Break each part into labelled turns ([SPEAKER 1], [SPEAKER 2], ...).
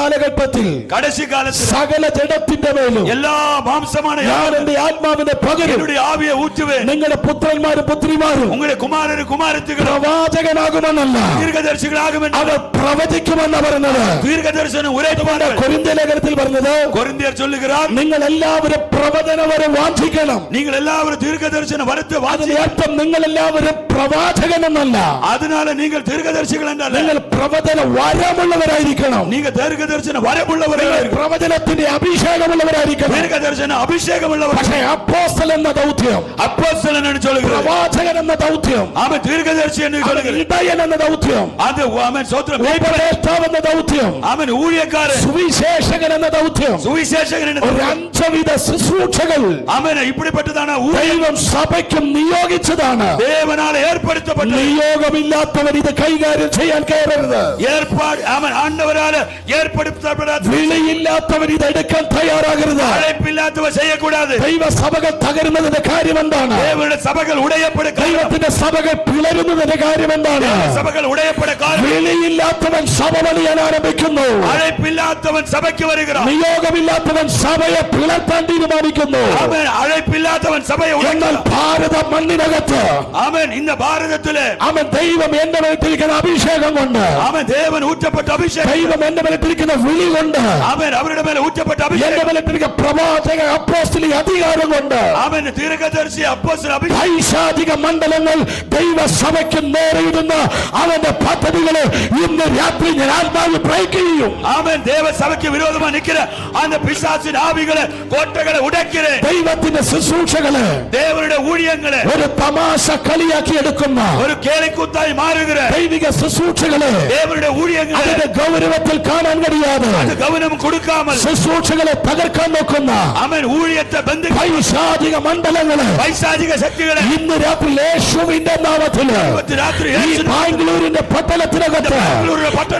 [SPEAKER 1] കാലഘട്ടത്തിൽ
[SPEAKER 2] കടശി കാലത്തിൽ
[SPEAKER 1] സകല ജഡത്തിന്റെ മേലും
[SPEAKER 2] എല്ലാ മാംസമാണ്
[SPEAKER 1] ഞാൻ എന്റെ ആത്മാവിനെ പകരും.
[SPEAKER 2] என்னுடைய ஆவியை ஊற்றுவேன்.
[SPEAKER 1] നിങ്ങളുടെ പുത്രന്മാരും പുത്രിമാരും
[SPEAKER 2] உங்களுடைய കുമാരനും കുമാരത്തികളും
[SPEAKER 1] പ്രവാചകനാകുമെന്നല്ല,
[SPEAKER 2] ദീർഘദർശികളാകുമെന്ന്
[SPEAKER 1] അവർ പ്രവചിക്കുമെന്ന് പറഞ്ഞത്.
[SPEAKER 2] ദീർഘദർശനം ഉരേറ്റുവാൻ
[SPEAKER 1] കൊരിന്ത്യ ലേഖനത്തിൽ പറഞ്ഞത്
[SPEAKER 2] കൊരിന്ത്യർ ചൊല്ലുகிறார்,
[SPEAKER 1] നിങ്ങൾ എല്ലാവരും പ്രവചന വരം വാഞ്ചിക്കണം.
[SPEAKER 2] നിങ്ങൾ എല്ലാവരും ദീർഘദർശന വരത്തെ
[SPEAKER 1] അതിന്റെ അർത്ഥം നിങ്ങൾ എല്ലാവരും പ്രവാചകനെന്നല്ല,
[SPEAKER 2] அதனால நீங்கள் தீர்க்கதரிசிகள் என்றால்
[SPEAKER 1] നിങ്ങൾ പ്രവചന വരമുള്ളവരായിരിക്കണം.
[SPEAKER 2] நீங்க தீர்க்கதரிசன வரமுள்ளவராയിരിക്കണം.
[SPEAKER 1] പ്രവചനത്തിന്റെ അഭിഷേകമുള്ളവരായിരിക്കണം.
[SPEAKER 2] தீர்க்கதரிசன அபிஷேகமுள்ளவர்.
[SPEAKER 1] പക്ഷേ അപ്പോസ്തലൻ എന്ന ദൗത്യം,
[SPEAKER 2] അപ്പോസ്തലൻ എന്ന് ചൊല്ലുகிறார்.
[SPEAKER 1] പ്രവാചകൻ എന്ന ദൗത്യം,
[SPEAKER 2] അവൻ ദീർഘദർശി എന്ന് ചൊല്ലുகிறார்.
[SPEAKER 1] ഇടയൻ എന്ന ദൗത്യം,
[SPEAKER 2] അത് അവൻ സ്വതന്ത്രം.
[SPEAKER 1] ഉപദേഷ്ടാവ് എന്ന ദൗത്യം,
[SPEAKER 2] അവൻ ഊഴിയക്കാരൻ.
[SPEAKER 1] സുവിശേഷകൻ എന്ന ദൗത്യം,
[SPEAKER 2] സുവിശേഷകൻ എന്ന
[SPEAKER 1] ഒരു അഞ്ചുവിധ ശുശ്രൂഷകൾ
[SPEAKER 2] അവൻ ഇപ്പിടിപ്പെട്ടതാണ്.
[SPEAKER 1] ദൈവം സഭയ്ക്കും നിയോഗിച്ചതാണ്.
[SPEAKER 2] ദേവനാൽ ഏർപ്പെടുത്തപ്പെട്ട
[SPEAKER 1] നിയോഗമില്ലാത്തവൻ ഇത് കൈകാര്യം ചെയ്യാൻ കയറരുത്.
[SPEAKER 2] ഏർപ്പാട് അവൻ ആണ്ടവരാൽ ഏർപ്പെടുത്തപ്പെടാത്ത
[SPEAKER 1] വിളിയില്ലാത്തവൻ ഇത് എടുക്കാൻ തയ്യാറാകരുത്.
[SPEAKER 2] അழைപ്പില്ലാത്തവ ചെയ്യக்கூடாது.
[SPEAKER 1] ദൈവസഭകൾ തകരുന്നതിന്റെ കാര്യം എന്താണ്?
[SPEAKER 2] ദേവന്റെ സഭകൾ ഉടയപ്പെടുക.
[SPEAKER 1] ദൈവത്തിന്റെ സഭകൾ പിളരുന്നതിന്റെ കാര്യം എന്താണ്?
[SPEAKER 2] സഭകൾ ഉടയപ്പെടുക.
[SPEAKER 1] വിളിയില്ലാത്തവൻ സഭ പണിയാൻ ആരംഭിക്കുന്നു.
[SPEAKER 2] അழைപ്പില്ലാത്തവൻ സഭയ്ക്ക് വരികയാണ്.
[SPEAKER 1] നിയോഗമില്ലാത്തവൻ സഭയെ പിളർത്താൻ തീരുമാനിക്കുന്നു.
[SPEAKER 2] അവൻ അழைപ്പില്ലാത്തവൻ സഭയെ
[SPEAKER 1] എന്നാൽ ഭാരത മണ്ണിനകത്ത്
[SPEAKER 2] അവൻ ഇന്ന് ഭാരതത്തിലെ
[SPEAKER 1] അവൻ ദൈവം എന്റെ മേലിട്ടിരിക്കുന്ന അഭിഷേകം കൊണ്ട്,
[SPEAKER 2] അവൻ ദേവൻ ഊറ്റപ്പെട്ട അഭിഷേകം,
[SPEAKER 1] ദൈവം എന്റെ മേലിട്ടിരിക്കുന്ന വിളി കൊണ്ട്,
[SPEAKER 2] അവൻ അവരുടെ മേലെ ഊറ്റപ്പെട്ട
[SPEAKER 1] എന്റെ
[SPEAKER 2] അഭിഷേകം,
[SPEAKER 1] മേലിട്ടിരിക്കുന്ന പ്രവാചക അപ്പോസ്തലിക അധികാരം കൊണ്ട്,
[SPEAKER 2] അവൻ ദീർഘദർശി അപ്പോസ്തല അഭിഷേകം,
[SPEAKER 1] പൈശാചിക മണ്ഡലങ്ങൾ ദൈവസഭയ്ക്ക് നേരിടുന്ന അവന്റെ പദ്ധതികളെ ഇന്ന് രാത്രി ഞാൻ ആത്മാവിൽ ബ്രേക്ക് ചെയ്യും.
[SPEAKER 2] അവൻ ദേവസഭയ്ക്ക് വിരോധമായി നിൽക്കുന്ന அந்த പിശാചിൻ ആവികളെ കോട്ടകളെ ഉടയ്ക്കരെ.
[SPEAKER 1] ദൈവത്തിന്റെ ശുശ്രൂഷകളെ
[SPEAKER 2] ദേവരുടെ ഊഴിയങ്ങളെ
[SPEAKER 1] ഒരു തമാശ കളിയാക്കി എടുക്കുന്ന,
[SPEAKER 2] ഒരു കേളിക്കൂത്തായി മാറുകിற
[SPEAKER 1] ദൈവിക ശുശ്രൂഷകളെ
[SPEAKER 2] ദേവരുടെ ഊഴിയങ്ങളെ
[SPEAKER 1] അതിന്റെ ഗൗരവത്തിൽ കാണാൻ കഴിയാതെ
[SPEAKER 2] അത് ഗൗനം കൊടുക്കാமல்
[SPEAKER 1] ശുശ്രൂഷകളെ തകർക്കാൻ നോക്കുന്ന
[SPEAKER 2] അവൻ ഊഴിയത്തെ ബന്ധിക്കുന്ന
[SPEAKER 1] പൈശാചിക മണ്ഡലങ്ങളെ
[SPEAKER 2] പൈശാചിക ശക്തികളെ
[SPEAKER 1] ഇന്ന് രാത്രി യേശുവിന്റെ നാമത്തില്
[SPEAKER 2] രാത്രി
[SPEAKER 1] ഈ ബാംഗ്ലൂരിന്റെ പട്ടണത്തിനകത്ത്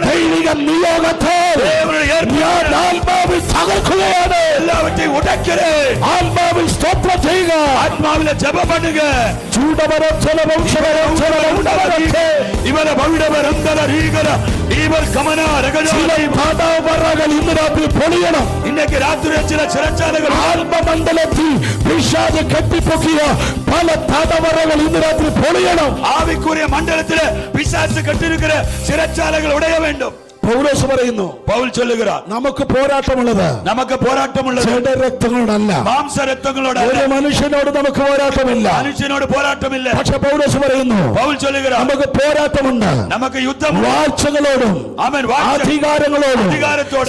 [SPEAKER 1] ദൈവിക നിയോഗത്തെ ഞാൻ ആത്മാവിൽ തകർക്കുകയാണ്.
[SPEAKER 2] എല്ലാവരെയും ഉടയ്ക്കരെ.
[SPEAKER 1] ആത്മാവിൽ സ്തോത്രം ചെയ്യുക.
[SPEAKER 2] ആത്മാവിലെ ജപം பண்ணுங்க.
[SPEAKER 1] ചൂടവരം ചലവും ശരവും ചലവും ഉണ്ടവരൊക്കെ
[SPEAKER 2] ഇവരെ ഭവിടവരന്തര രീകര ഇവർ കമന രഗജാലൈ
[SPEAKER 1] പാതാവറകൾ ഇന്ന് രാത്രി പൊളിയണം.
[SPEAKER 2] ഇന്നേക്ക് രാത്രി ചില ചിരച്ചാലകൾ
[SPEAKER 1] ആത്മമണ്ഡലത്തിൽ പിശാച് കെട്ടിപ്പൊക്കിയ പല തടവറകൾ ഇന്ന് രാത്രി പൊളിയണം.
[SPEAKER 2] ആവിക്കുரிய മണ്ഡലത്തിലെ പിശാച് കെട്ടിരിക്കുന്ന ചിരച്ചാലകൾ ഉടയ வேண்டும்.
[SPEAKER 1] പൗലോസ് പറയുന്നു,
[SPEAKER 2] പൗൽ ചൊല്ലുகிறார்,
[SPEAKER 1] നമുക്ക് പോരാട്ടമുള്ളത്
[SPEAKER 2] നമുക്ക് പോരാട്ടമുള്ളത്
[SPEAKER 1] ജഡരക്തങ്ങളോടല്ല,
[SPEAKER 2] മാംസരക്തങ്ങളോടല്ല.
[SPEAKER 1] ഒരു മനുഷ്യനോട് നമുക്ക് പോരാട്ടമില്ല.
[SPEAKER 2] മനുഷ്യനോട് പോരാട്ടമില്ല.
[SPEAKER 1] പക്ഷെ പൗലോസ് പറയുന്നു,
[SPEAKER 2] പൗൽ ചൊല്ലുகிறார்,
[SPEAKER 1] നമുക്ക് പോരാട്ടമുണ്ട്
[SPEAKER 2] നമുക്ക് യുദ്ധം
[SPEAKER 1] വാഴ്ചകളോടും
[SPEAKER 2] അവൻ
[SPEAKER 1] അധികാരങ്ങളോടും
[SPEAKER 2] അധികാരത്തോടും